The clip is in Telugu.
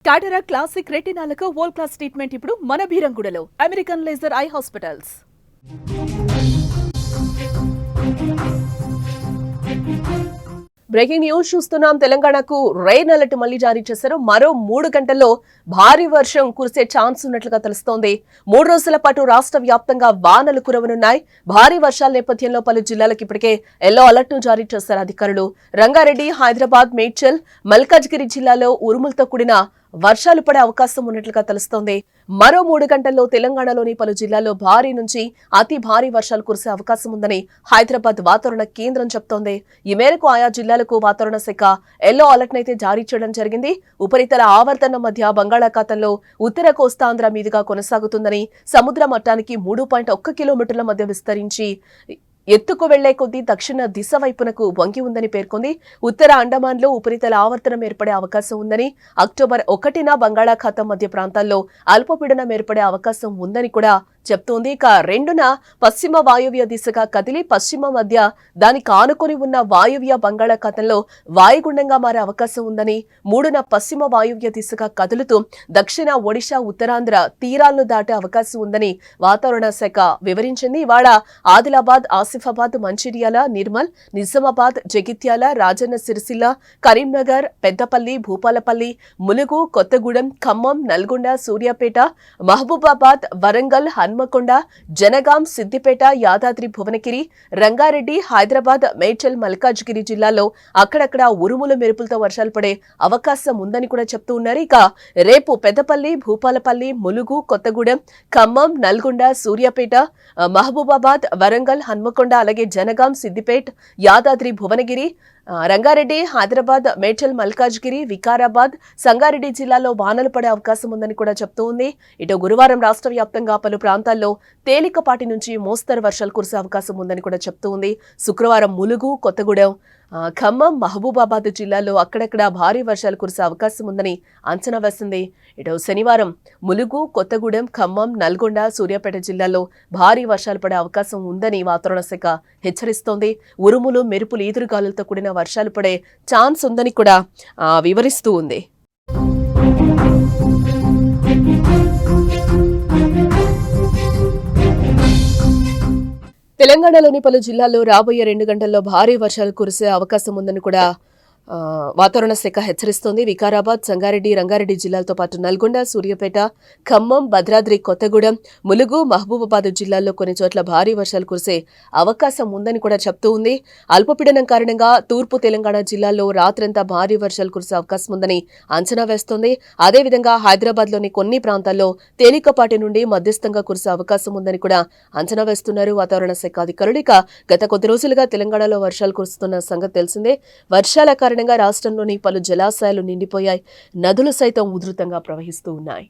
కాటరా క్లాసిక్ రెటినాలకు వరల్డ్ క్లాస్ ట్రీట్మెంట్ ఇప్పుడు మన భీరంగూడలో American laser eye hospitals. Breaking news చూస్తున్నాం. తెలంగాణకు రెయిన్ అలర్ట్ మళ్లీ జారీ చేశారు. మరో 3 గంటల్లో భారీ వర్షం కురిసే ఛాన్స్ ఉన్నట్లుగా తెలుస్తోంది. 3 రోజుల పాటు రాష్ట్ర వ్యాప్తంగా వానలు కురవనున్నాయి. భారీ వర్షాల నేపథ్యంలో పలు జిల్లాలకు ఇప్పటికే ఎల్లో అలర్ట్ ను జారీ చేశారు అధికారులు. రంగారెడ్డి, హైదరాబాద్, మేడ్చల్, మల్కాజ్గిరి జిల్లాలో ఉరుములతో కూడిన వర్షాలు పడే అవకాశం ఉన్నట్లుగా తెలుస్తోంది. మరో 3 గంటల్లో తెలంగాణలోని పలు జిల్లాల్లో భారీ నుంచి అతి భారీ వర్షాలు కురిసే అవకాశం ఉందని హైదరాబాద్ వాతావరణ కేంద్రం చెప్తోంది. ఈ మేరకు ఆయా జిల్లాలకు వాతావరణ శాఖ ఎల్లో అలర్ట్ నైతే జారీ చేయడం జరిగింది. ఉపరితల ఆవర్తనం మధ్య బంగాళాఖాతంలో ఉత్తర కోస్తాంధ్ర మీదుగా కొనసాగుతుందని, సముద్ర మట్టానికి 3.1 కిలోమీటర్ల మధ్య విస్తరించి ఎత్తుకు వెళ్లే కొద్దీ దక్షిణ దిశ వైపునకు వంగి ఉందని పేర్కొంది. ఉత్తర అండమాన్లో ఉపరితల ఆవర్తనం ఏర్పడే అవకాశం ఉందని, అక్టోబర్ 1న బంగాళాఖాతం మధ్య ప్రాంతాల్లో అల్పపీడనం ఏర్పడే అవకాశం ఉందని కూడా చెప్తోంది. ఇక 2న పశ్చిమ వాయువ్య దిశగా కదిలి పశ్చిమ మధ్య దానికి ఆనుకొని ఉన్న వాయువ్య బంగాళాఖాతంలో వాయుగుండంగా మారే అవకాశం ఉందని, 3న పశ్చిమ వాయువ్య దిశగా కదులుతూ దక్షిణ ఒడిశా, ఉత్తరాంధ్ర తీరాలను దాటే అవకాశం ఉందని వాతావరణ శాఖ వివరించింది. ఇవాళ ఆదిలాబాద్, ఆసిఫాబాద్, మంచిర్యాల, నిర్మల్, నిజామాబాద్, జగిత్యాల, రాజన్న సిరిసిల్ల, కరీంనగర్, పెద్దపల్లి, భూపాలపల్లి, ములుగు, కొత్తగూడెం, ఖమ్మం, నల్గొండ, సూర్యాపేట, మహబూబాబాద్, వరంగల్, హన్మకొండ, జనగాం, సిద్దిపేట, యాదాద్రి భువనగిరి, రంగారెడ్డి, హైదరాబాద్, మేడ్చల్, మల్కాజ్గిరి జిల్లాల్లో అక్కడక్కడ ఉరుములు మెరుపులతో వర్షాలు పడే అవకాశం ఉందని కూడా చెప్తూ ఉన్నారు. ఇక రేపు పెద్దపల్లి, భూపాలపల్లి, ములుగు, కొత్తగూడెం, ఖమ్మం, నల్గొండ, సూర్యాపేట, మహబూబాబాద్, వరంగల్, హన్మకొండ, అలాగే జనగాం, సిద్దిపేట, యాదాద్రి భువనగిరి, రంగారెడ్డి, హైదరాబాద్, మేడ్చల్, మల్కాజ్గిరి, వికారాబాద్, సంగారెడ్డి జిల్లాలో వానలు పడే అవకాశం ఉందని కూడా చెప్తూ ఉంది. ఇటు గురువారం రాష్ట్ర వ్యాప్తంగా పలు ప్రాంతాల్లో తేలికపాటి నుంచి మోస్తరు వర్షాలు కురిసే అవకాశం ఉందని కూడా చెప్తూ ఉంది. శుక్రవారం ములుగు, కొత్తగూడెం, ఖమ్మం, మహబూబాబాద్ జిల్లాలో అక్కడక్కడ భారీ వర్షాలు కురిసే అవకాశం ఉందని అంచనా వేసింది. ఇటు శనివారం ములుగు, కొత్తగూడెం, ఖమ్మం, నల్గొండ, సూర్యాపేట జిల్లాల్లో భారీ వర్షాలు పడే అవకాశం ఉందని వాతావరణ శాఖ హెచ్చరిస్తోంది. ఉరుములు, మెరుపులు, ఈదురుగాలులతో కూడిన వర్షాలు పడే ఛాన్స్ ఉందని కూడా వివరిస్తూ ఉంది. తెలంగాణలోని పలు జిల్లాల్లో రాబోయే 2 గంటల్లో భారీ వర్షాలు కురిసే అవకాశం ఉందని కూడా వాతావరణ శాఖ హెచ్చరిస్తోంది. వికారాబాద్, సంగారెడ్డి, రంగారెడ్డి జిల్లాలతో పాటు నల్గొండ, సూర్యాపేట, ఖమ్మం, భద్రాద్రి, కొత్తగూడెం, ములుగు, మహబూబాబాద్ జిల్లాల్లో కొన్ని చోట్ల భారీ వర్షాలు కురిసే అవకాశం ఉందని కూడా చెప్తూ ఉంది. అల్పపీడనం కారణంగా తూర్పు తెలంగాణ జిల్లాల్లో రాత్రంతా భారీ వర్షాలు కురిసే అవకాశం ఉందని అంచనా వేస్తోంది. అదేవిధంగా హైదరాబాద్లోని కొన్ని ప్రాంతాల్లో తేలికపాటి నుండి మధ్యస్థంగా కురిసే అవకాశం ఉందని కూడా అంచనా వేస్తున్నారు వాతావరణ శాఖ అధికారులు. ఇక గత కొద్ది రోజులుగా తెలంగాణలో వర్షాలు కురుస్తున్న సంగతి తెలిసిందే. వర్షాల కారణంగా రాష్ట్రంలోని పలు జలాశయాలు నిండిపోయాయి. నదులు సైతం ఉధృతంగా ప్రవహిస్తూ ఉన్నాయి.